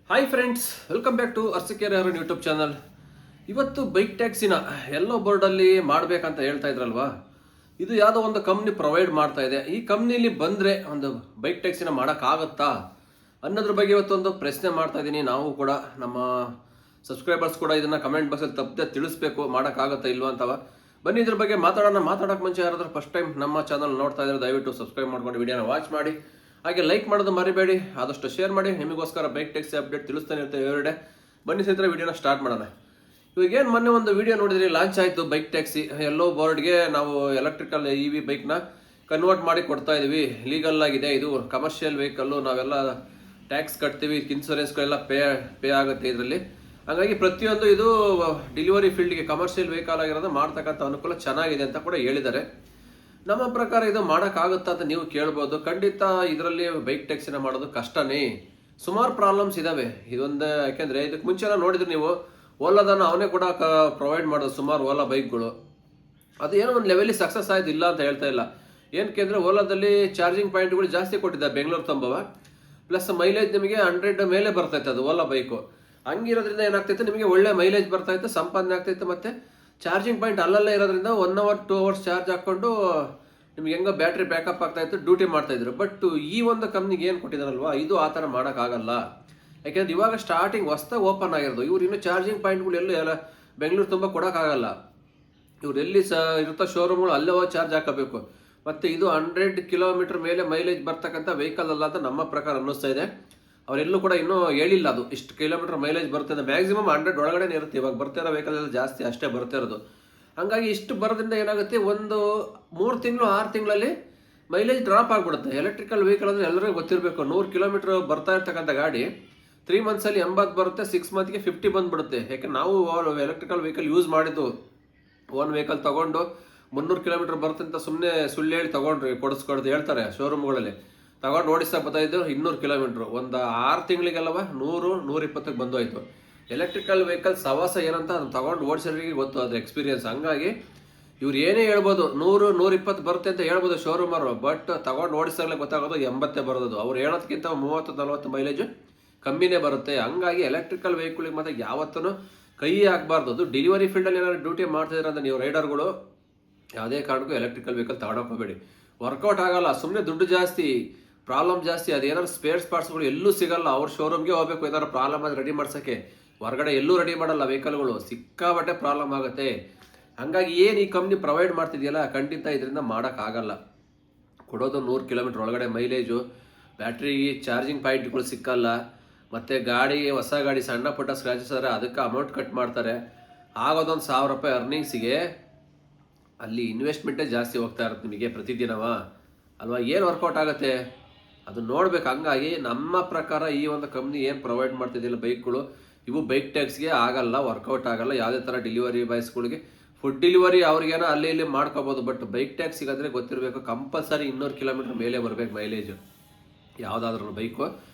Hi friends, welcome back to Arsikere YouTube channel. ಇವತ್ತು bike ಟ್ಯಾಕ್ಸಿನ ಎಲ್ಲೋ ಬೋರ್ಡಲ್ಲಿ ಮಾಡಬೇಕಂತ ಹೇಳ್ತಾ ಇದ್ರಲ್ವಾ, ಇದು ಯಾವುದೋ ಒಂದು ಕಂಪ್ನಿ ಪ್ರೊವೈಡ್ ಮಾಡ್ತಾ ಇದೆ. ಈ ಕಂಪ್ನಿಲಿ ಬಂದರೆ ಒಂದು ಬೈಕ್ ಟ್ಯಾಕ್ಸಿನ ಮಾಡೋಕ್ಕಾಗತ್ತಾ ಅನ್ನೋದ್ರ ಬಗ್ಗೆ ಇವತ್ತೊಂದು ಪ್ರಶ್ನೆ ಮಾಡ್ತಾ ಇದ್ದೀನಿ. ನಾವು ಕೂಡ ನಮ್ಮ ಸಬ್ಸ್ಕ್ರೈಬರ್ಸ್ ಕೂಡ ಇದನ್ನು ಕಮೆಂಟ್ ಬಾಕ್ಸಲ್ಲಿ ತಪ್ಪದೆ ತಿಳಿಸ್ಬೇಕು, ಮಾಡೋಕ್ಕಾಗತ್ತಾ ಇಲ್ವಾ ಅಂತವ. ಬನ್ನಿ ಇದ್ರ ಬಗ್ಗೆ ಮಾತಾಡೋಕ್ಕೆ ಮುಂಚೆ ಯಾರಾದರೂ ಫಸ್ಟ್ ಟೈಮ್ ನಮ್ಮ ಚಾನಲ್ ನೋಡ್ತಾ ಇದ್ದಾರೆ ದಯವಿಟ್ಟು ಸಬ್ಸ್ಕ್ರೈಬ್ ಮಾಡ್ಕೊಂಡು ವಿಡಿಯೋನ ವಾಚ್ ಮಾಡಿ, ಹಾಗೆ ಲೈಕ್ ಮಾಡೋದು ಮರಿಬೇಡಿ, ಆದಷ್ಟು ಶೇರ್ ಮಾಡಿ. ನಿಮಗೋಸ್ಕರ ಬೈಕ್ ಟ್ಯಾಕ್ಸಿ ಅಪ್ಡೇಟ್ ತಿಳಿಸ್ತಾನೆ ಇರ್ತೇವೆ ಎವ್ರಿಡೇ. ಬನ್ನಿ ಸ್ನೇಹಿತರೆ, ವಿಡಿಯೋನ ಸ್ಟಾರ್ಟ್ ಮಾಡೋಣ. ಇವಾಗೇನು ಮೊನ್ನೆ ಒಂದು ವಿಡಿಯೋ ನೋಡಿದ್ರಿ, ಲಾಂಚ್ ಆಯಿತು ಬೈಕ್ ಟ್ಯಾಕ್ಸಿ. ಎಲ್ಲೋ ಬೋರ್ಡ್ಗೆ ನಾವು ಎಲೆಕ್ಟ್ರಿಕಲ್ EV ಬೈಕ್ನ ಕನ್ವರ್ಟ್ ಮಾಡಿ ಕೊಡ್ತಾ ಇದೀವಿ. ಲೀಗಲ್ ಆಗಿದೆ, ಇದು ಕಮರ್ಷಿಯಲ್ ವೆಹಿಕಲ್ಲು, ನಾವೆಲ್ಲ ಟ್ಯಾಕ್ಸ್ ಕಟ್ತೀವಿ, ಇನ್ಸೂರೆನ್ಸ್ಗಳೆಲ್ಲ ಪೇ ಆಗುತ್ತೆ ಇದರಲ್ಲಿ. ಹಾಗಾಗಿ ಪ್ರತಿಯೊಂದು ಇದು ಡೆಲಿವರಿ ಫೀಲ್ಡ್ಗೆ ಕಮರ್ಷಿಯಲ್ ವೆಹಿಕಲ್ ಆಗಿರೋದು ಮಾಡ್ತಕ್ಕಂಥ ಅನುಕೂಲ ಚೆನ್ನಾಗಿದೆ ಅಂತ ಕೂಡ ಹೇಳಿದ್ದಾರೆ. ನಮ್ಮ ಪ್ರಕಾರ ಇದು ಮಾಡೋಕ್ಕಾಗುತ್ತಾ ಅಂತ ನೀವು ಕೇಳ್ಬೋದು. ಖಂಡಿತ ಇದರಲ್ಲಿ ಬೈಕ್ ಟ್ಯಾಕ್ಸಿನ ಮಾಡೋದು ಕಷ್ಟನೇ, ಸುಮಾರು ಪ್ರಾಬ್ಲಮ್ಸ್ ಇದಾವೆ ಇದೊಂದು. ಯಾಕೆಂದರೆ ಇದಕ್ಕೆ ಮುಂಚೆ ನೋಡಿದ್ರೆ ನೀವು ಓಲಾದನ್ನು ಅವನೇ ಕೂಡ ಪ್ರೊವೈಡ್ ಮಾಡೋದು ಸುಮಾರು ಓಲಾ ಬೈಕ್ಗಳು. ಅದು ಏನೋ ಒಂದು ಲೆವೆಲಿಗೆ ಸಕ್ಸಸ್ ಆಯ್ತು, ಇಲ್ಲ ಅಂತ ಹೇಳ್ತಾ ಇಲ್ಲ. ಏನಕ್ಕೆ ಅಂದರೆ ಓಲಾದಲ್ಲಿ ಚಾರ್ಜಿಂಗ್ ಪಾಯಿಂಟ್ಗಳು ಜಾಸ್ತಿ ಕೊಟ್ಟಿದ್ದಾರೆ ಬೆಂಗಳೂರು ತಂಬವ, ಪ್ಲಸ್ ಮೈಲೇಜ್ ನಿಮಗೆ 100 ಮೇಲೆ ಬರ್ತೈತೆ ಅದು ಓಲಾ ಬೈಕು. ಹಂಗಿರೋದ್ರಿಂದ ಏನಾಗ್ತೈತೆ, ನಿಮಗೆ ಒಳ್ಳೆ ಮೈಲೇಜ್ ಬರ್ತಾಯಿತ್ತು, ಸಂಪಾದನೆ ಆಗ್ತೈತೆ. ಮತ್ತು ಚಾರ್ಜಿಂಗ್ ಪಾಯಿಂಟ್ ಅಲ್ಲಲ್ಲೇ ಇರೋದ್ರಿಂದ 1 ಅವರ್ 2 ಅವರ್ಸ್ ಚಾರ್ಜ್ ಹಾಕ್ಕೊಂಡು ನಿಮ್ಗೆ ಹೆಂಗೋ ಬ್ಯಾಟ್ರಿ ಬ್ಯಾಕಪ್ ಆಗ್ತಾಯಿತ್ತು, ಡ್ಯೂಟಿ ಮಾಡ್ತಾಯಿದ್ರು. ಬಟ್ ಈ ಒಂದು ಕಂಪ್ನಿಗೆ ಏನು ಕೊಟ್ಟಿದ್ದಾರಲ್ವಾ, ಇದು ಆ ಥರ ಮಾಡೋಕ್ಕಾಗಲ್ಲ. ಯಾಕೆಂದ್ರೆ ಇವಾಗ ಸ್ಟಾರ್ಟಿಂಗ್ ಹೊಸ್ದಾಗಿ ಓಪನ್ ಆಗಿರೋದು. ಇವ್ರು ಇನ್ನೂ ಚಾರ್ಜಿಂಗ್ ಪಾಯಿಂಟ್ಗಳು ಎಲ್ಲ ಬೆಂಗಳೂರು ತುಂಬ ಕೊಡೋಕ್ಕಾಗಲ್ಲ. ಇವ್ರು ಎಲ್ಲಿ ಇರುತ್ತೋ ಶೋರೂಮ್ಗಳು ಅಲ್ಲೇ ಹೋಗಿ ಚಾರ್ಜ್ ಹಾಕಬೇಕು. ಮತ್ತು ಇದು 100 ಕಿಲೋಮೀಟರ್ ಮೇಲೆ ಮೈಲೇಜ್ ಬರ್ತಕ್ಕಂಥ ವೆಹಿಕಲ್ ಅಲ್ಲ ಅಂತ ನಮ್ಮ ಪ್ರಕಾರ ಅನ್ನಿಸ್ತಾ ಇದೆ. ಅವರೆಲ್ಲೂ ಕೂಡ ಇನ್ನೂ ಹೇಳಿಲ್ಲ ಅದು ಇಷ್ಟು ಕಿಲೋಮೀಟರ್ ಮೈಲೇಜ್ ಬರುತ್ತೆ. ಮ್ಯಾಕ್ಸಿಮಮ್ 100 ಒಳಗಡೆ ಇರುತ್ತೆ. ಇವಾಗ ಬರ್ತಿರೋ ವೆಹಿಕಲ್ ಎಲ್ಲ ಜಾಸ್ತಿ ಅಷ್ಟೇ ಬರ್ತಿರೋದು. ಹಂಗಾಗಿ ಇಷ್ಟು ಬರೋದ್ರಿಂದ ಏನಾಗುತ್ತೆ, ಒಂದು 3 ತಿಂಗಳು 6 ತಿಂಗಳಲ್ಲಿ ಮೈಲೇಜ್ ಡ್ರಾಪ್ ಆಗಿಬಿಡುತ್ತೆ. ಎಲೆಕ್ಟ್ರಿಕಲ್ ವೆಹಿಕಲ್ ಅಂದರೆ ಎಲ್ಲರಿಗೂ ಗೊತ್ತಿರಬೇಕು. 100 ಕಿಲೋಮೀಟರ್ ಬರ್ತಾ ಇರ್ತಕ್ಕಂಥ ಗಾಡಿ 3 ಮಂತ್ಸಲ್ಲಿ 80 ಬರುತ್ತೆ, 6 ಮಂತ್ಗೆ 50 ಬಂದುಬಿಡುತ್ತೆ. ಯಾಕೆ ನಾವು ಎಲೆಕ್ಟ್ರಿಕಲ್ ವೆಹಿಕಲ್ ಯೂಸ್ ಮಾಡಿದ್ದು. ಓನ್ ವೆಹಿಕಲ್ ತೊಗೊಂಡು 300 ಕಿಲೋಮೀಟರ್ ಬರುತ್ತೆ ಅಂತ ಸುಮ್ಮನೆ ಸುಳ್ಳು ಹೇಳಿ ತೊಗೊಂಡ್ರಿ, ಕೊಡಿಸ್ಕೊಡ್ದು ಹೇಳ್ತಾರೆ ಶೋರೂಮ್ಗಳಲ್ಲಿ. ತಗೊಂಡು ಓಡಿಸ್ತಾ ಬರ್ತಾಯಿದ್ದು 200 ಕಿಲೋಮೀಟ್ರು, ಒಂದು 6 ತಿಂಗಳಿಗೆಲ್ಲವ 100-120ಕ್ಕೆ ಬಂದೋಯ್ತು. ಎಲೆಕ್ಟ್ರಿಕಲ್ ವೆಹಿಕಲ್ ಸವಾಸ ಏನಂತ ಅದನ್ನು ತಗೊಂಡು ಓಡಿಸೋರಿಗೆ ಗೊತ್ತು, ಅದ್ರ ಎಕ್ಸ್ಪೀರಿಯನ್ಸ್. ಹಂಗಾಗಿ ಇವ್ರು ಏನೇ ಹೇಳ್ಬೋದು 100-120 ಬರುತ್ತೆ ಅಂತ ಹೇಳ್ಬೋದು ಶೋರೂಮರು, ಬಟ್ ತಗೊಂಡು ಓಡಿಸೋಗ್ಲೇ ಗೊತ್ತಾಗೋದು 80 ಬರೋದು. ಅವ್ರು ಹೇಳೋದಕ್ಕಿಂತ 30-40 ಮೈಲೇಜು ಕಮ್ಮಿನೇ ಬರುತ್ತೆ. ಹಂಗಾಗಿ ಎಲೆಕ್ಟ್ರಿಕಲ್ ವೆಹಿಕಲ್ಗೆ ಮತ್ತೆ ಯಾವತ್ತೂ ಕೈ ಹಾಕಬಾರ್ದು. ಅದು ಡೆಲಿವರಿ ಫೀಲ್ಡಲ್ಲಿ ಏನಾದ್ರು ಡ್ಯೂಟಿ ಮಾಡ್ತಿದ್ರೆ ಅಂತ ನೀವು ರೈಡರ್ಗಳು ಯಾವುದೇ ಕಾರಣಕ್ಕೂ ಎಲೆಕ್ಟ್ರಿಕಲ್ ವೆಹಿಕಲ್ ತಗೊಂಡೋಗ್ಬೇಡಿ. ವರ್ಕೌಟ್ ಆಗಲ್ಲ, ಸುಮ್ಮನೆ ದುಡ್ಡು ಜಾಸ್ತಿ, ಪ್ರಾಬ್ಲಮ್ ಜಾಸ್ತಿ. ಅದೇನಾದ್ರು ಸ್ಪೇರ್ಸ್ ಪಾರ್ಟ್ಸ್ಗಳು ಎಲ್ಲೂ ಸಿಗಲ್ಲ. ಅವ್ರ ಶೋರೂಮ್ಗೆ ಹೋಗ್ಬೇಕು ಏನಾದ್ರು ಪ್ರಾಬ್ಲಮ್ ಅದು ರೆಡಿ ಮಾಡ್ಸೋಕ್ಕೆ. ಹೊರಗಡೆ ಎಲ್ಲೂ ರೆಡಿ ಮಾಡಲ್ಲ ವೆಹಿಕಲ್ಗಳು, ಸಿಕ್ಕಾಬಟ್ಟೆ ಪ್ರಾಬ್ಲಮ್ ಆಗುತ್ತೆ. ಹಾಗಾಗಿ ಏನು ಈ ಕಂಪ್ನಿ ಪ್ರೊವೈಡ್ ಮಾಡ್ತಿದೆಯಲ್ಲ, ಖಂಡಿತ ಇದರಿಂದ ಮಾಡೋಕ್ಕಾಗಲ್ಲ. ಕೊಡೋದು 100 ಕಿಲೋಮೀಟ್ರ್ ಒಳಗಡೆ ಮೈಲೇಜು, ಬ್ಯಾಟ್ರಿ ಚಾರ್ಜಿಂಗ್ ಪಾಯಿಂಟ್ಗಳು ಸಿಕ್ಕಲ್ಲ. ಮತ್ತು ಗಾಡಿ ಹೊಸ ಗಾಡಿ ಸಣ್ಣ ಪುಟ್ಟ ಸ್ಕ್ರ್ಯಾಚಸ್ ಆದರೆ ಅದಕ್ಕೆ ಅಮೌಂಟ್ ಕಟ್ ಮಾಡ್ತಾರೆ. ಆಗೋದೊಂದು 1000 ರೂಪಾಯಿ ಅರ್ನಿಂಗ್ಸಿಗೆ ಅಲ್ಲಿ ಇನ್ವೆಸ್ಟ್ಮೆಂಟೇ ಜಾಸ್ತಿ ಹೋಗ್ತಾ ಇರುತ್ತೆ ನಿಮಗೆ ಪ್ರತಿದಿನವ ಅಲ್ವಾ. ಏನು ವರ್ಕೌಟ್ ಆಗುತ್ತೆ ಅದು ನೋಡ್ಬೇಕು. ಹಂಗಾಗಿ ನಮ್ಮ ಪ್ರಕಾರ ಈ ಒಂದು ಕಂಪ್ನಿ ಏನು ಪ್ರೊವೈಡ್ ಮಾಡ್ತಿದ್ದಿಲ್ಲ ಬೈಕ್ಗಳು, ಇವು ಬೈಕ್ ಟ್ಯಾಕ್ಸ್ಗೆ ಆಗಲ್ಲ, ವರ್ಕೌಟ್ ಆಗಲ್ಲ. ಯಾವುದೇ ಥರ ಡೆಲಿವರಿ ಬಾಯ್ಸ್ಗಳಿಗೆ ಫುಡ್ ಡೆಲಿವರಿ ಅವ್ರಿಗೇನೋ ಅಲ್ಲಿ ಇಲ್ಲಿ ಮಾಡ್ಕೋಬೋದು. ಬಟ್ ಬೈಕ್ ಟ್ಯಾಕ್ಸಿಗಾದರೆ ಗೊತ್ತಿರಬೇಕು, ಕಂಪಲ್ಸರಿ 200 ಕಿಲೋಮೀಟ್ರ್ ಮೇಲೆ ಬರಬೇಕು ಮೈಲೇಜು ಯಾವುದಾದ್ರೂ ಬೈಕು.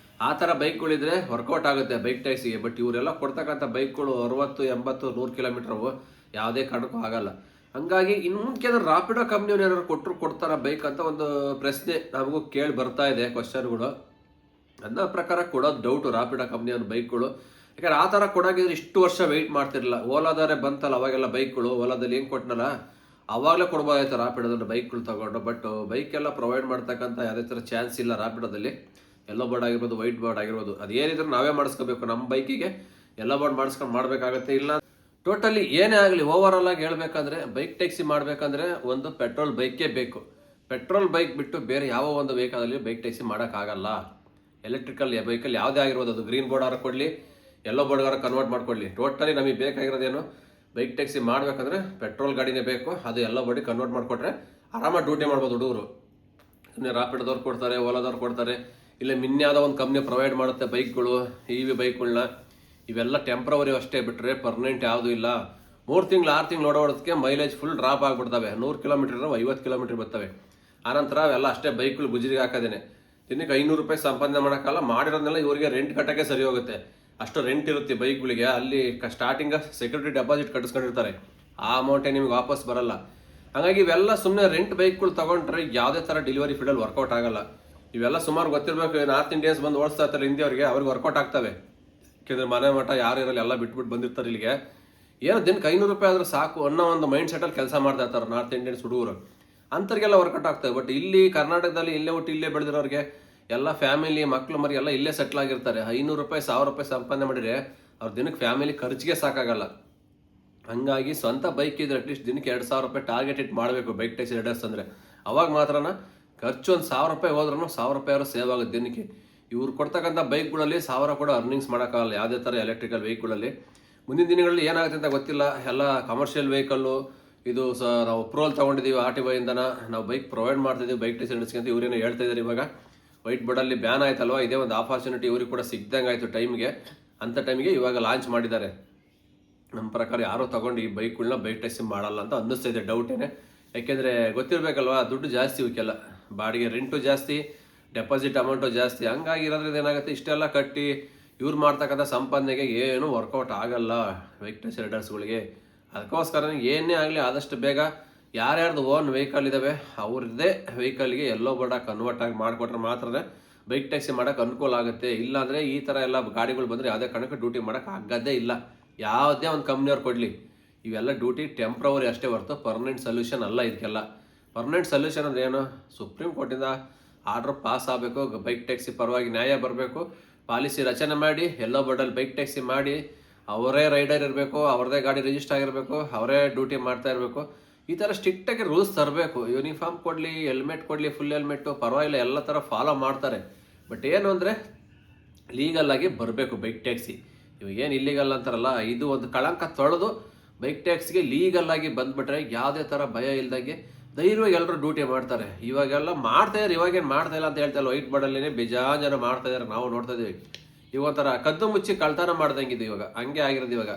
ಆ ಥರ ಬೈಕ್ಗಳಿದ್ರೆ ವರ್ಕೌಟ್ ಆಗುತ್ತೆ ಬೈಕ್ ಟ್ಯಾಕ್ಸಿಗೆ. ಬಟ್ ಇವರೆಲ್ಲ ಕೊಡ್ತಕ್ಕಂಥ ಬೈಕ್ಗಳು 60, 80, 100 ಕಿಲೋಮೀಟ್ರವು ಯಾವುದೇ ಕಾರಣಕ್ಕೂ ಆಗಲ್ಲ. ಹಂಗಾಗಿ ಇನ್ನು ಮುಂದೆ ರಾಪಿಡೋ ಕಂಪ್ನಿಯವ್ರು ಏನಾದ್ರು ಕೊಡ್ತಾರ ಬೈಕ್ ಅಂತ ಒಂದು ಪ್ರಶ್ನೆ ನಮಗೂ ಕೇಳಿ ಬರ್ತಾ ಇದೆ, ಕ್ವಶನ್ಗಳು. ನನ್ನ ಪ್ರಕಾರ ಕೊಡೋದು ಡೌಟು ರಾಪಿಡೋ ಕಂಪ್ನಿಯವ್ರ ಬೈಕ್ಗಳು. ಯಾಕಂದ್ರೆ ಆ ಥರ ಕೊಡೋಗಿದ್ರೆ ಇಷ್ಟು ವರ್ಷ ವೆಯ್ಟ್ ಮಾಡ್ತಿರಲಿಲ್ಲ. ಓಲಾದರೆ ಬಂತಲ್ಲ ಅವಾಗೆಲ್ಲ ಬೈಕ್ಗಳು, ಓಲಾದಲ್ಲಿ ಏನು ಕೊಟ್ಟನಲ್ಲ ಅವಾಗಲೇ ಕೊಡ್ಬೋದಾಯ್ತು ರಾಪಿಡೋದಲ್ಲಿ ಬೈಕ್ಗಳು ತಗೊಂಡು. ಬಟ್ ಬೈಕೆಲ್ಲ ಪ್ರೊವೈಡ್ ಮಾಡ್ತಕ್ಕಂಥ ಯಾವುದೇ ಥರ ಚಾನ್ಸ್ ಇಲ್ಲ ರಾಪಿಡೋದಲ್ಲಿ. ಎಲ್ಲೋ ಬೋರ್ಡ್ ಆಗಿರ್ಬೋದು, ವೈಟ್ ಬೋರ್ಡ್ ಆಗಿರ್ಬೋದು, ಅದೇನಿದ್ರು ನಾವೇ ಮಾಡಿಸ್ಕೋಬೇಕು. ನಮ್ಮ ಬೈಕಿಗೆ ಎಲ್ಲೋ ಬೋರ್ಡ್ ಮಾಡಿಸ್ಕೊಂಡು ಮಾಡಬೇಕಾಗತ್ತೆ. ಇಲ್ಲ ಟೋಟಲಿ ಏನೇ ಆಗಲಿ ಓವರಾಲ್ ಆಗಿ ಹೇಳ್ಬೇಕಂದ್ರೆ ಬೈಕ್ ಟ್ಯಾಕ್ಸಿ ಮಾಡಬೇಕಂದ್ರೆ ಒಂದು ಪೆಟ್ರೋಲ್ ಬೈಕೇ ಬೇಕು. ಪೆಟ್ರೋಲ್ ಬೈಕ್ ಬಿಟ್ಟು ಬೇರೆ ಯಾವ ಒಂದು ವೆಹಿಕಲಲ್ಲಿ ಬೈಕ್ ಟ್ಯಾಕ್ಸಿ ಮಾಡೋಕ್ಕಾಗಲ್ಲ. ಎಲೆಕ್ಟ್ರಿಕಲ್ ವೆಹಿಕಲ್ ಯಾವುದೇ ಆಗಿರ್ಬೋದು, ಅದು ಗ್ರೀನ್ ಬೋರ್ಡ್ ಆರ ಕೊಡಲಿ, ಎಲ್ಲೋ ಬೋರ್ಡ್ಗಾರ ಕನ್ವರ್ಟ್ ಮಾಡ್ಕೊಳ್ಳಿ, ಟೋಟಲಿ ನಮಗೆ ಬೇಕಾಗಿರೋದೇನು ಬೈಕ್ ಟ್ಯಾಕ್ಸಿ ಮಾಡಬೇಕಂದ್ರೆ ಪೆಟ್ರೋಲ್ ಗಾಡಿನೇ ಬೇಕು. ಅದು ಎಲ್ಲೋ ಬೋರ್ಡಿಗೆ ಕನ್ವರ್ಟ್ ಮಾಡಿಕೊಟ್ರೆ ಆರಾಮಾಗಿ ಡ್ಯೂಟಿ ಮಾಡ್ಬೋದು ಹುಡುಗರು. ಸುಮ್ಮನೆ ರಾಪಿಡೋದವ್ರು ಕೊಡ್ತಾರೆ, ಓಲಾದವ್ರು ಕೊಡ್ತಾರೆ, ಇಲ್ಲ ಇನ್ಯಾವುದೋ ಒಂದು ಕಂಪ್ನಿ ಪ್ರೊವೈಡ್ ಮಾಡುತ್ತೆ ಬೈಕ್ಗಳು, EV ಬೈಕ್ಗಳನ್ನ. ಇವೆಲ್ಲ ಟೆಂಪ್ರವರಿ ಅಷ್ಟೇ, ಬಿಟ್ಟರೆ ಪರ್ಮನೆಂಟ್ ಯಾವುದೂ ಇಲ್ಲ. 3 ತಿಂಗಳು 6 ತಿಂಗಳು ಓಡೋದಕ್ಕೆ ಮೈಲೇಜ್ ಫುಲ್ ಡ್ರಾಪ್ ಆಗಿಬಿಡ್ತವೆ. 100 ಕಿಲೋಮೀಟರ್ 50 ಕಿಲೋಮೀಟರ್ ಬರ್ತವೆ. ಆನಂತರ ಅವೆಲ್ಲ ಅಷ್ಟೇ ಬೈಕ್ಗಳು ಗುಜರಿಗೆ ಹಾಕೋದೇನೆ. ದಿನಕ್ಕೆ 500 ರೂಪಾಯಿ ಸಂಪಾದನೆ ಮಾಡೋಕ್ಕಲ್ಲ, ಮಾಡಿರೋದನ್ನೆಲ್ಲ ಇವರಿಗೆ ರೆಂಟ್ ಕಟ್ಟೋಕ್ಕೆ ಸರಿ ಹೋಗುತ್ತೆ. ಅಷ್ಟು ರೆಂಟ್ ಇರುತ್ತೆ ಬೈಕ್ಗಳಿಗೆ. ಅಲ್ಲಿ ಸ್ಟಾರ್ಟಿಂಗ್ ಸೆಕ್ಯೂರಿಟಿ ಡೆಪಾಸಿಟ್ ಕಟ್ಟಿಸ್ಕೊಂಡಿರ್ತಾರೆ, ಆ ಅಮೌಂಟೇ ನಿಮ್ಗೆ ವಾಪಸ್ ಬರಲ್ಲ. ಹಾಗಾಗಿ ಇವೆಲ್ಲ ಸುಮ್ಮನೆ ರೆಂಟ್ ಬೈಕ್ಗಳು ತೊಗೊಂಡ್ರೆ ಯಾವುದೇ ಥರ ಡೆಲಿವರಿ ಫೀಲ್ಡಲ್ಲಿ ವರ್ಕೌಟ್ ಆಗಲ್ಲ. ಇವೆಲ್ಲ ಸುಮಾರು ಗೊತ್ತಿರಬೇಕು. ನಾರ್ತ್ ಇಂಡಿಯನ್ಸ್ ಬಂದು ಓಡಿಸ್ತಾ ಇರ್ತಾರೆ ಹಿಂದಿಯವ್ರಿಗೆ, ಅವ್ರಿಗೆ ವರ್ಕೌಟ್ ಆಗ್ತವೆ. ಯಾಕೆಂದರೆ ಮನೆ ಮಠ ಯಾರು ಇರಲ್ಲ, ಎಲ್ಲ ಬಿಟ್ಬಿಟ್ಟು ಬಂದಿರ್ತಾರೆ ಇಲ್ಲಿಗೆ. ಏನೋ ದಿನಕ್ಕೆ 500 ರೂಪಾಯಿ ಆದರೂ ಸಾಕು ಅನ್ನೋ ಒಂದು ಮೈಂಡ್ ಸೆಟಲ್ಲಿ ಕೆಲಸ ಮಾಡ್ತಾ ಇರ್ತಾರೆ ನಾರ್ತ್ ಇಂಡಿಯನ್ಸ್ ಹುಡುಗರು. ಅಂಥವ್ರಿಗೆಲ್ಲ ವರ್ಕೌಟ್ ಆಗ್ತದೆ. ಬಟ್ ಇಲ್ಲಿ ಕರ್ನಾಟಕದಲ್ಲಿ ಇಲ್ಲೇ ಒಟ್ಟು ಇಲ್ಲೇ ಬೆಳೆದಿರೋರಿಗೆ ಎಲ್ಲ ಫ್ಯಾಮಿಲಿ ಮಕ್ಕಳು ಮರಿ ಎಲ್ಲ ಇಲ್ಲೇ ಸೆಟ್ಲ್ ಆಗಿರ್ತಾರೆ. 500 ರೂಪಾಯಿ 1000 ರೂಪಾಯಿ ಸಂಪಾದನೆ ಮಾಡಿದರೆ ಅವ್ರ ದಿನಕ್ಕೆ ಫ್ಯಾಮಿಲಿ ಖರ್ಚಿಗೆ ಸಾಕಾಗಲ್ಲ. ಹಂಗಾಗಿ ಸ್ವಂತ ಬೈಕ್ ಇದ್ರೆ ಅಟ್ಲೀಸ್ಟ್ ದಿನಕ್ಕೆ 2000 ರೂಪಾಯಿ ಟಾರ್ಗೆಟ್ ಇಟ್ ಮಾಡಬೇಕು ಬೈಕ್ ಟ್ಯಾಕ್ಸಿ ರೈಡರ್ಸ್ ಅಂದರೆ. ಅವಾಗ ಮಾತ್ರನ ಖರ್ಚು ಒಂದು 1000 ರೂಪಾಯಿ ಹೋದ್ರೂ 1000 ರೂಪಾಯಿ ಅವರು ಸೇವ್ ಆಗುತ್ತೆ ದಿನಕ್ಕೆ. ಇವ್ರು ಕೊಡ್ತಕ್ಕಂಥ ಬೈಕ್ಗಳಲ್ಲಿ 1000 ಕೂಡ ಅರ್ನಿಂಗ್ಸ್ ಮಾಡೋಕ್ಕಾಗಲ್ಲ ಯಾವುದೇ ಥರ ಎಲೆಕ್ಟ್ರಿಕಲ್ ವೆಹಿಕಲಲ್ಲಿ. ಮುಂದಿನ ದಿನಗಳಲ್ಲಿ ಏನಾಗುತ್ತೆ ಅಂತ ಗೊತ್ತಿಲ್ಲ. ಎಲ್ಲ ಕಮರ್ಷಿಯಲ್ ವೆಹಿಕಲ್ಲು ಇದು ನಾವು ಅಪ್ರೂವಲ್ ತೊಗೊಂಡಿದ್ದೀವಿ RTO ಇಂದನ, ನಾವು ಬೈಕ್ ಪ್ರೊವೈಡ್ ಮಾಡ್ತಿದ್ದೀವಿ ಬೈಕ್ ಟ್ಯಾಕ್ಸಿ ರೈಡರ್ಸ್ಗೆ ಅಂತ ಇವರೇನೋ ಹೇಳ್ತಾ ಇದ್ದಾರೆ. ಇವಾಗ ವೈಟ್ ಬೋರ್ಡಲ್ಲಿ ಬ್ಯಾನ್ ಆಯ್ತಲ್ವ, ಇದೇ ಒಂದು ಆಪರ್ಚುನಿಟಿ ಇವ್ರಿಗೆ ಕೂಡ ಸಿಗ್ದಂಗೆ ಆಯಿತು ಟೈಮ್ಗೆ. ಅಂಥ ಟೈಮಿಗೆ ಇವಾಗ ಲಾಂಚ್ ಮಾಡಿದ್ದಾರೆ. ನಮ್ಮ ಪ್ರಕಾರ ಯಾರೋ ತೊಗೊಂಡು ಈ ಬೈಕ್ಗಳನ್ನ ಬೈಕ್ ಟ್ಯಾಕ್ಸಿ ಮಾಡಲ್ಲ ಅಂತ ಅನ್ನಿಸ್ತಾ ಇದೆ, ಡೌಟೇನೆ. ಯಾಕೆಂದರೆ ಗೊತ್ತಿರಬೇಕಲ್ವ, ದುಡ್ಡು ಜಾಸ್ತಿ ಇವಕ್ಕೆಲ್ಲ, ಬಾಡಿಗೆ ರೆಂಟು ಜಾಸ್ತಿ, ಡೆಪಾಸಿಟ್ ಅಮೌಂಟು ಜಾಸ್ತಿ. ಹಂಗಾಗಿ ಇರೋದ್ರಿಂದ ಏನಾಗುತ್ತೆ, ಇಷ್ಟೆಲ್ಲ ಕಟ್ಟಿ ಇವ್ರು ಮಾಡ್ತಕ್ಕಂಥ ಸಂಪಾದನೆಗೆ ಏನೂ ವರ್ಕೌಟ್ ಆಗಲ್ಲ ಬೈಕ್ ಟ್ಯಾಕ್ಸಿ ರೈಡರ್ಸ್ಗಳಿಗೆ. ಅದಕ್ಕೋಸ್ಕರ ಏನೇ ಆಗಲಿ ಆದಷ್ಟು ಬೇಗ ಯಾರ್ಯಾರ್ದು ಓನ್ ವೆಹಿಕಲ್ ಇದ್ದಾವೆ ಅವ್ರದ್ದೇ ವೆಹಿಕಲ್ಗೆ ಎಲ್ಲೋ ಬೋರ್ಡ ಕನ್ವರ್ಟ್ ಆಗಿ ಮಾಡಿಕೊಟ್ರೆ ಮಾತ್ರ ಬೈಕ್ ಟ್ಯಾಕ್ಸಿ ಮಾಡೋಕ್ಕೆ ಅನುಕೂಲ ಆಗುತ್ತೆ. ಇಲ್ಲಾಂದರೆ ಈ ಥರ ಎಲ್ಲ ಗಾಡಿಗಳು ಬಂದರೆ ಯಾವುದೇ ಕಾರಣಕ್ಕೆ ಡ್ಯೂಟಿ ಮಾಡೋಕ್ಕೆ ಆಗೋದೇ ಇಲ್ಲ. ಯಾವುದೇ ಒಂದು ಕಂಪ್ನಿಯವ್ರು ಕೊಡಲಿ, ಇವೆಲ್ಲ ಡ್ಯೂಟಿ ಟೆಂಪ್ರವರಿ ಅಷ್ಟೇ ಹೊರತು ಪರ್ಮನೆಂಟ್ ಸೊಲ್ಯೂಷನ್ ಅಲ್ಲ. ಇದಕ್ಕೆಲ್ಲ ಪರ್ಮನೆಂಟ್ ಸೊಲ್ಯೂಷನ್ ಅಂದರೆ ಏನು, ಸುಪ್ರೀಂ ಕೋರ್ಟಿಂದ ಆರ್ಡ್ರ್ ಪಾಸ್ ಆಗಬೇಕು, ಬೈಕ್ ಟ್ಯಾಕ್ಸಿ ಪರವಾಗಿ ನ್ಯಾಯ ಬರಬೇಕು, ಪಾಲಿಸಿ ರಚನೆ ಮಾಡಿ ಎಲ್ಲೋ ಬೋರ್ಡಲ್ಲಿ ಬೈಕ್ ಟ್ಯಾಕ್ಸಿ ಮಾಡಿ ಅವರೇ ರೈಡರ್ ಇರಬೇಕು, ಅವ್ರದ್ದೇ ಗಾಡಿ ರಿಜಿಸ್ಟರ್ ಆಗಿರಬೇಕು, ಅವರೇ ಡ್ಯೂಟಿ ಮಾಡ್ತಾ ಇರಬೇಕು. ಈ ಥರ ಸ್ಟ್ರಿಕ್ಟಾಗಿ ರೂಲ್ಸ್ ತರಬೇಕು. ಯೂನಿಫಾರ್ಮ್ ಕೊಡಲಿ, ಹೆಲ್ಮೆಟ್ ಕೊಡಲಿ, ಫುಲ್ ಹೆಲ್ಮೆಟ್ಟು ಪರವಾಗಿಲ್ಲ, ಎಲ್ಲ ಥರ ಫಾಲೋ ಮಾಡ್ತಾರೆ. ಬಟ್ ಏನು ಅಂದರೆ ಲೀಗಲ್ಲಾಗಿ ಬರಬೇಕು ಬೈಕ್ ಟ್ಯಾಕ್ಸಿ. ಇವಾಗೇನು ಇಲ್ಲಿಗಲ್ ಅಂತಾರಲ್ಲ, ಇದು ಒಂದು ಕಳಂಕ ತೊಳೆದು ಬೈಕ್ ಟ್ಯಾಕ್ಸಿಗೆ ಲೀಗಲ್ಲಾಗಿ ಬಂದುಬಿಟ್ರೆ ಯಾವುದೇ ಥರ ಭಯ ಇಲ್ದಂಗೆ ಧೈರ್ಯವಾಗಿ ಎಲ್ಲರೂ ಡ್ಯೂಟಿ ಮಾಡ್ತಾರೆ. ಇವಾಗೆಲ್ಲ ಮಾಡ್ತಾಯಿದ್ದಾರೆ, ಇವಾಗೇನು ಮಾಡ್ತಾ ಇಲ್ಲ ಅಂತ ಹೇಳ್ತಾಯಿಲ್ಲ. ವೈಟ್ ಬೋರ್ಡಲ್ಲೇ ಬೇಜಾನ್ ಜನ ಮಾಡ್ತಾಯಿದ್ದಾರೆ, ನಾವು ನೋಡ್ತಾ ಇದ್ದೀವಿ. ಇವೊಂಥರ ಕದ್ದು ಮುಚ್ಚಿ ಕಳ್ತನ ಮಾಡ್ದಂಗಿದೆ ಇವಾಗ, ಹಂಗೆ ಆಗಿರೋದು. ಇವಾಗ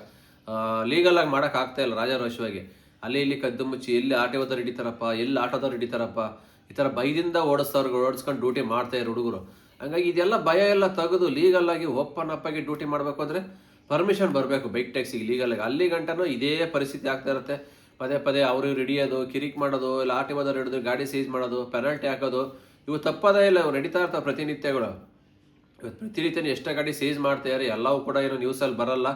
ಲೀಗಲಾಗಿ ಮಾಡೋಕೆ ಆಗ್ತಾಯಿಲ್ಲ ರಾಜಾರೋಷವಾಗಿ. ಅಲ್ಲಿ ಇಲ್ಲಿ ಕದ್ದು ಮುಚ್ಚಿ ಎಲ್ಲಿ ಆಟೋದವ್ರು ಹಿಡಿತಾರಪ್ಪ, ಎಲ್ಲಿ ಆಟೋದವ್ರು ಹಿಡಿತಾರಪ್ಪ, ಈ ಥರ ಭಯದಿಂದ ಓಡಿಸ್ಕೊಂಡು ಡ್ಯೂಟಿ ಮಾಡ್ತಾಯಿದ್ರು ಹುಡುಗರು. ಹಂಗಾಗಿ ಇದೆಲ್ಲ ಭಯ ಎಲ್ಲ ತೆಗೆದು ಲೀಗಲ್ಲಾಗಿ ಓಪನ್ ಅಪ್ಪಾಗಿ ಡ್ಯೂಟಿ ಮಾಡಬೇಕು ಅಂದರೆ ಪರ್ಮಿಷನ್ ಬರಬೇಕು ಬೈಕ್ ಟ್ಯಾಕ್ಸಿಗೆ ಲೀಗಲಾಗಿ. ಅಲ್ಲಿ ಗಂಟನೂ ಇದೇ ಪರಿಸ್ಥಿತಿ ಆಗ್ತಾ ಇರುತ್ತೆ. ಪದೇ ಪದೇ ಅವರು ಹಿಡಿಯೋದು, ಕಿರಿಕ್ ಮಾಡೋದು, ಇಲ್ಲ RTOದವ್ರು ಹಿಡಿದು ಗಾಡಿ ಸೀಸ್ ಮಾಡೋದು, ಪೆನಾಲ್ಟಿ ಹಾಕೋದು, ಇವು ತಪ್ಪದೇ ಇಲ್ಲ. ಇವು ನಡೀತಾ ಇರ್ತಾವೆ ಪ್ರತಿನಿತ್ಯಗಳು. ಇವತ್ತು ಪ್ರತಿನಿತ್ಯನೂ ಎಷ್ಟೇ ಗಾಡಿ ಸೀಸ್ ಮಾಡ್ತಾರೆ, ಎಲ್ಲವೂ ಕೂಡ ಏನೋ ನ್ಯೂಸಲ್ಲಿ ಬರಲ್ಲ.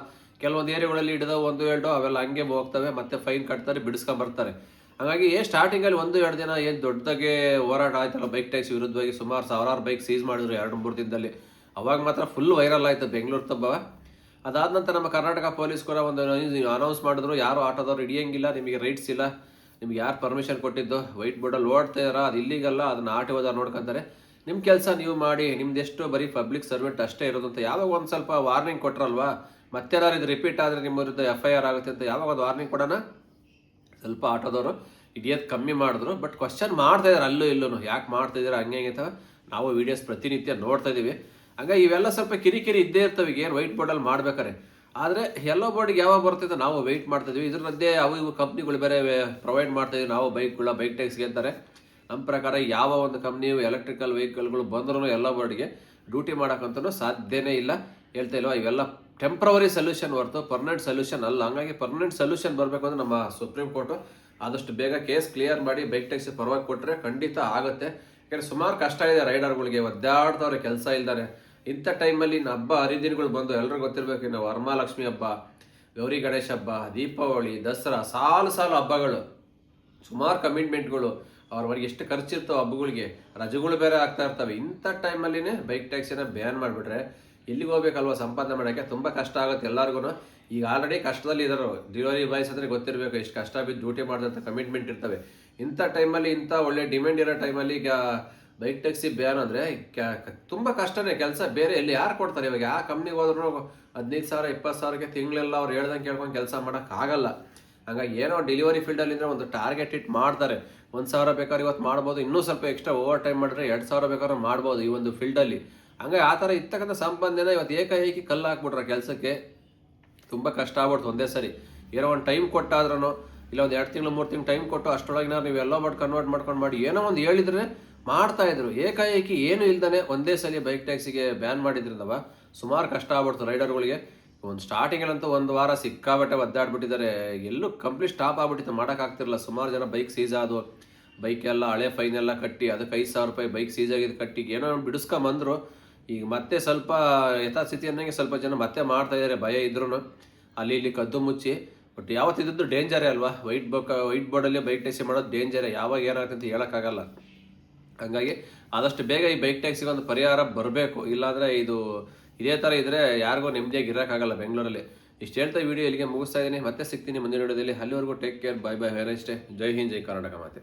ಕೆಲವೊಂದು ಏರಿಯಾಗಳಲ್ಲಿ ಹಿಡಿದು 1-2 ಅವೆಲ್ಲ ಹಂಗೆ ಹೋಗ್ತವೆ, ಮತ್ತೆ ಫೈನ್ ಕಟ್ತಾರೆ, ಬಿಡಿಸ್ಕೊಂಬರ್ತಾರೆ. ಹಾಗಾಗಿ ಸ್ಟಾರ್ಟಿಂಗಲ್ಲಿ 1-2 ದಿನ ಏನು ದೊಡ್ಡದಾಗೆ ಹೋರಾಟ ಆಯ್ತಲ್ಲ ಬೈಕ್ ಟ್ಯಾಕ್ಸಿ ವಿರುದ್ಧವಾಗಿ, ಸುಮಾರು 1000 ಬೈಕ್ ಸೀಸ್ ಮಾಡಿದ್ರು 2-3 ದಿನದಲ್ಲಿ. ಅವಾಗ ಮಾತ್ರ ಫುಲ್ ವೈರಲ್ ಆಯಿತು ಬೆಂಗಳೂರು ತಬ್ಬ. ಅದಾದ ನಂತರ ನಮ್ಮ ಕರ್ನಾಟಕ ಪೊಲೀಸ್ ಕೂಡ ಒಂದು ಅನೌನ್ಸ್ ಮಾಡಿದ್ರು, ಯಾರು ಆಟೋದವ್ರು ಹಿಡಿಯಂಗಿಲ್ಲ, ನಿಮಗೆ ರೈಟ್ಸ್ ಇಲ್ಲ, ನಿಮ್ಗೆ ಯಾರು ಪರ್ಮಿಷನ್ ಕೊಟ್ಟಿದ್ದು, ವೈಟ್ ಬೋರ್ಡಲ್ಲಿ ಓಡ್ತಾರ ಅದು ಇಲ್ಲಿಗಲ್ಲ, ಅದನ್ನು RTOದವ್ರು ನೋಡ್ಕೊತಾರೆ, ನಿಮ್ಮ ಕೆಲಸ ನೀವು ಮಾಡಿ, ನಿಮ್ದೆಷ್ಟು ಬರೀ ಪಬ್ಲಿಕ್ ಸರ್ವೆಂಟ್ ಅಷ್ಟೇ ಇರೋದು ಅಂತ ಯಾವಾಗ ಒಂದು ಸ್ವಲ್ಪ ವಾರ್ನಿಂಗ್ ಕೊಟ್ರಲ್ವಾ. ಮತ್ತೇನಾದ್ರು ಇದು ರಿಪೀಟ್ ಆದರೆ ನಿಮ್ಮ ವಿರುದ್ಧ FIR ಆಗುತ್ತೆ ಅಂತ ಯಾವಾಗ ಒಂದು ವಾರ್ನಿಂಗ್ ಕೊಡೋಣ. ಸ್ವಲ್ಪ ಆಟೋದವರು ಹಿಡಿಯೋದು ಕಮ್ಮಿ ಮಾಡಿದ್ರು. ಬಟ್ ಕ್ವಶನ್ ಮಾಡ್ತಾಯಿದ್ದಾರೆ ಅಲ್ಲೂ ಇಲ್ಲೂ, ಯಾಕೆ ಮಾಡ್ತಾಯಿದ್ದಾರೆ ಹಂಗೆ ಹಿಂಗೆ ಅಂತ ನಾವು ವೀಡಿಯೋಸ್ ಪ್ರತಿನಿತ್ಯ ನೋಡ್ತಾ ಇದ್ದೀವಿ. ಹಂಗಾಗಿ ಇವೆಲ್ಲ ಸ್ವಲ್ಪ ಕಿರಿಕಿರಿ ಇದ್ದೇ ಇರ್ತವೆ. ಏನು ವೈಟ್ ಬೋರ್ಡಲ್ಲಿ ಮಾಡ್ಬೇಕಾರೆ. ಆದರೆ ಎಲ್ಲೋ ಬೋರ್ಡಿಗೆ ಯಾವಾಗ ಬರ್ತೈತೆ ನಾವು ವೆಯ್ಟ್ ಮಾಡ್ತಾಯಿದ್ವಿ. ಇದ್ರ ಮಧ್ಯೆ ಅವು ಇವು ಕಂಪ್ನಿಗಳು ಬೇರೆ ಪ್ರೊವೈಡ್ ಮಾಡ್ತಾಯಿದ್ವಿ ನಾವು ಬೈಕ್ ಟ್ಯಾಕ್ಸಿಗೆ ಅಂತಾರೆ. ನಮ್ಮ ಪ್ರಕಾರ ಯಾವ ಒಂದು ಕಂಪ್ನಿ ಎಲೆಕ್ಟ್ರಿಕಲ್ ವೆಹಿಕಲ್ಗಳು ಬಂದ್ರೂ ಎಲ್ಲೋ ಬೋರ್ಡಿಗೆ ಡ್ಯೂಟಿ ಮಾಡೋಕ್ಕಂತೂ ಸಾಧ್ಯನೇ ಇಲ್ಲ. ಹೇಳ್ತಾ ಇಲ್ವಾ, ಇವೆಲ್ಲ ಟೆಂಪ್ರವರಿ ಸೊಲ್ಯೂಷನ್ ಹೊರತು ಪರ್ಮನೆಂಟ್ ಸೊಲ್ಯೂಷನ್ ಅಲ್ಲ. ಹಂಗಾಗಿ ಪರ್ಮನೆಂಟ್ ಸೊಲ್ಯೂಷನ್ ಬರಬೇಕು ಅಂದರೆ ನಮ್ಮ ಸುಪ್ರೀಂ ಕೋರ್ಟು ಆದಷ್ಟು ಬೇಗ ಕೇಸ್ ಕ್ಲಿಯರ್ ಮಾಡಿ ಬೈಕ್ ಟ್ಯಾಕ್ಸಿ ಪರವಾಗಿ ಕೊಟ್ಟರೆ ಖಂಡಿತ ಆಗುತ್ತೆ. ಯಾಕಂದರೆ ಸುಮಾರು ಕಷ್ಟ ಇದೆ ರೈಡರ್ಗಳಿಗೆ, ಒದ್ದಾಡ್ತವ್ರೆ ಕೆಲಸ ಇಲ್ದಾರೆ. ಇಂಥ ಟೈಮಲ್ಲಿ ಹಬ್ಬ ಹರಿದಿನಗಳು ಬಂದು ಎಲ್ರಿಗೂ ಗೊತ್ತಿರಬೇಕು. ನಾವು ವರಮಹಾಲಕ್ಷ್ಮಿ ಹಬ್ಬ, ಗೌರಿ ಗಣೇಶ ಹಬ್ಬ, ದೀಪಾವಳಿ, ದಸರಾ, ಸಾಲು ಹಬ್ಬಗಳು, ಸುಮಾರು ಕಮಿಟ್ಮೆಂಟ್ಗಳು, ಅವ್ರವರೆಗೆ ಎಷ್ಟು ಖರ್ಚಿರ್ತವೆ ಹಬ್ಬಗಳಿಗೆ, ರಜೆಗಳು ಬೇರೆ ಆಗ್ತಾ ಇರ್ತವೆ. ಇಂಥ ಟೈಮಲ್ಲಿನೇ ಬೈಕ್ ಟ್ಯಾಕ್ಸಿನ ಬ್ಯಾನ್ ಮಾಡಿಬಿಟ್ರೆ ಎಲ್ಲಿಗೆ ಹೋಗ್ಬೇಕಲ್ವ ಸಂಪಾದನೆ ಮಾಡೋಕ್ಕೆ, ತುಂಬ ಕಷ್ಟ ಆಗುತ್ತೆ ಎಲ್ಲರಿಗೂ. ಈಗ ಆಲ್ರೆಡಿ ಕಷ್ಟದಲ್ಲಿ ಇದ್ದಾರೆ ಡೆಲಿವರಿ ಬಾಯ್ಸ್ ಅಂದರೆ ಗೊತ್ತಿರಬೇಕು, ಎಷ್ಟು ಕಷ್ಟ ಬಿದ್ದು ಡ್ಯೂಟಿ ಮಾಡಿದಂಥ ಕಮಿಟ್ಮೆಂಟ್ ಇರ್ತವೆ. ಇಂಥ ಟೈಮಲ್ಲಿ, ಇಂಥ ಒಳ್ಳೆ ಡಿಮ್ಯಾಂಡ್ ಇರೋ ಟೈಮಲ್ಲಿ ಈಗ ಬೈಕ್ ಟ್ಯಾಕ್ಸಿ ಬ್ಯಾನ್ ಅಂದರೆ ತುಂಬ ಕಷ್ಟನೇ ಕೆಲಸ. ಬೇರೆ ಎಲ್ಲಿ ಯಾರು ಕೊಡ್ತಾರೆ ಇವಾಗ? ಯಾವ ಕಂಪ್ನಿಗೆ ಹೋದ್ರೂ 15,000 20,000ಕ್ಕೆ ತಿಂಗಳೆಲ್ಲ ಅವ್ರು ಹೇಳ್ದಂಗೆ ಕೇಳ್ಕೊಂಡು ಕೆಲಸ ಮಾಡೋಕ್ಕಾಗಲ್ಲ. ಹಂಗಾಗಿ ಏನೋ ಡೆಲಿವರಿ ಫೀಲ್ಡಲ್ಲಿಂದರೆ ಒಂದು ಟಾರ್ಗೆಟ್ ಇಟ್ ಮಾಡ್ತಾರೆ. 1,000 ಬೇಕಾದ್ರೆ ಇವತ್ತು ಮಾಡ್ಬೋದು, ಇನ್ನೂ ಸ್ವಲ್ಪ ಎಕ್ಸ್ಟ್ರಾ ಓವರ್ ಟೈಮ್ ಮಾಡಿದ್ರೆ 2,000 ಬೇಕಾದ್ರೆ ಮಾಡ್ಬೋದು ಈ ಒಂದು ಫೀಲ್ಡಲ್ಲಿ. ಹಂಗಾಗಿ ಆ ಥರ ಇರ್ತಕ್ಕಂಥ ಸಂಪಾದನೆನ ಇವತ್ತು ಏಕಾಏಕಿ ಕಲ್ಲು ಹಾಕ್ಬಿಟ್ರೆ ಕೆಲಸಕ್ಕೆ ತುಂಬ ಕಷ್ಟ ಆಗ್ಬಿಡ್ತು ಒಂದೇ ಸರಿ. ಏನೋ ಒಂದು ಟೈಮ್ ಕೊಟ್ಟಾದ್ರೂ, ಇಲ್ಲ ಒಂದು 2 ತಿಂಗಳು 3 ತಿಂಗಳು ಟೈಮ್ ಕೊಟ್ಟು ಅಷ್ಟರೊಳಗೆ ನೀವು ಎಲ್ಲ ಕನ್ವರ್ಟ್ ಮಾಡ್ಕೊಂಡು ಮಾಡಿ ಏನೋ ಒಂದು ಹೇಳಿದ್ರೆ ಮಾಡ್ತಾಯಿದ್ರು. ಏಕಾಏಕಿ ಏನು ಇಲ್ದೇ ಒಂದೇ ಸಲ ಬೈಕ್ ಟ್ಯಾಕ್ಸಿಗೆ ಬ್ಯಾನ್ ಮಾಡಿದ್ರಿಂದವ ಸುಮಾರು ಕಷ್ಟ ಆಗ್ಬಿಡ್ತು ರೈಡರ್ಗಳಿಗೆ. ಒಂದು ಸ್ಟಾರ್ಟಿಂಗಲ್ಲಂತೂ 1 ವಾರ ಸಿಕ್ಕಾಬಟ್ಟೆ ಒದ್ದಾಡ್ಬಿಟ್ಟಿದ್ದಾರೆ. ಎಲ್ಲೂ ಕಂಪ್ಲೀಟ್ ಸ್ಟಾಪ್ ಆಗ್ಬಿಟ್ಟಿತ್ತು, ಮಾಡೋಕ್ಕಾಗ್ತಿರಲ್ಲ. ಸುಮಾರು ಜನ ಬೈಕ್ ಸೀಸ್ ಆದವು, ಬೈಕೆಲ್ಲ ಹಳೆ ಫೈನೆಲ್ಲ ಕಟ್ಟಿ ಅದಕ್ಕೆ 5,000 ರೂಪಾಯಿ ಬೈಕ್ ಸೀಸ್ ಆಗಿದ್ದು ಕಟ್ಟಿ ಏನೋ ಬಿಡಿಸ್ಕೊಂಬಂದರು. ಈಗ ಮತ್ತೆ ಸ್ವಲ್ಪ ಯಥಾಸ್ಥಿತಿಯನ್ನಾಗೆ ಸ್ವಲ್ಪ ಜನ ಮತ್ತೆ ಮಾಡ್ತಾ ಇದ್ದಾರೆ, ಭಯ ಇದ್ರೂ ಅಲ್ಲಿ ಇಲ್ಲಿ ಕದ್ದು ಮುಚ್ಚಿ. ಬಟ್ ಯಾವತ್ತಿದ್ದು ಡೇಂಜರೇ ಅಲ್ವಾ, ವೈಟ್ ಬೋರ್ಡಲ್ಲಿ ಬೈಕ್ ಟ್ಯಾಕ್ಸಿ ಮಾಡೋದು ಡೇಂಜರೇ, ಯಾವಾಗ ಏನಾಗುತ್ತೆ ಅಂತ ಹೇಳೋಕ್ಕಾಗಲ್ಲ. ಹಾಗಾಗಿ ಆದಷ್ಟು ಬೇಗ ಈ ಬೈಕ್ ಟ್ಯಾಕ್ಸಿಗೆ ಒಂದು ಪರಿಹಾರ ಬರಬೇಕು, ಇಲ್ಲಾಂದರೆ ಇದೇ ಥರ ಇದ್ದರೆ ಯಾರಿಗೂ ನೆಮ್ಮದಿಯಾಗಿ ಇರೋಕ್ಕಾಗಲ್ಲ ಬೆಂಗಳೂರಲ್ಲಿ. ಇಷ್ಟು ಹೇಳ್ತಾ ವಿಡಿಯೋ ಇಲ್ಲಿಗೆ ಮುಗಿಸ್ತಾ ಇದ್ದೀನಿ, ಮತ್ತೆ ಸಿಗ್ತೀನಿ ಮುಂದಿನ ವಿಡಿಯೋದಲ್ಲಿ. ಅಲ್ಲಿವರೆಗೂ take care, bye bye, have a nice day. ಜೈ ಹಿಂದ್, ಜೈ ಕರ್ನಾಟಕ ಮಾತೆ.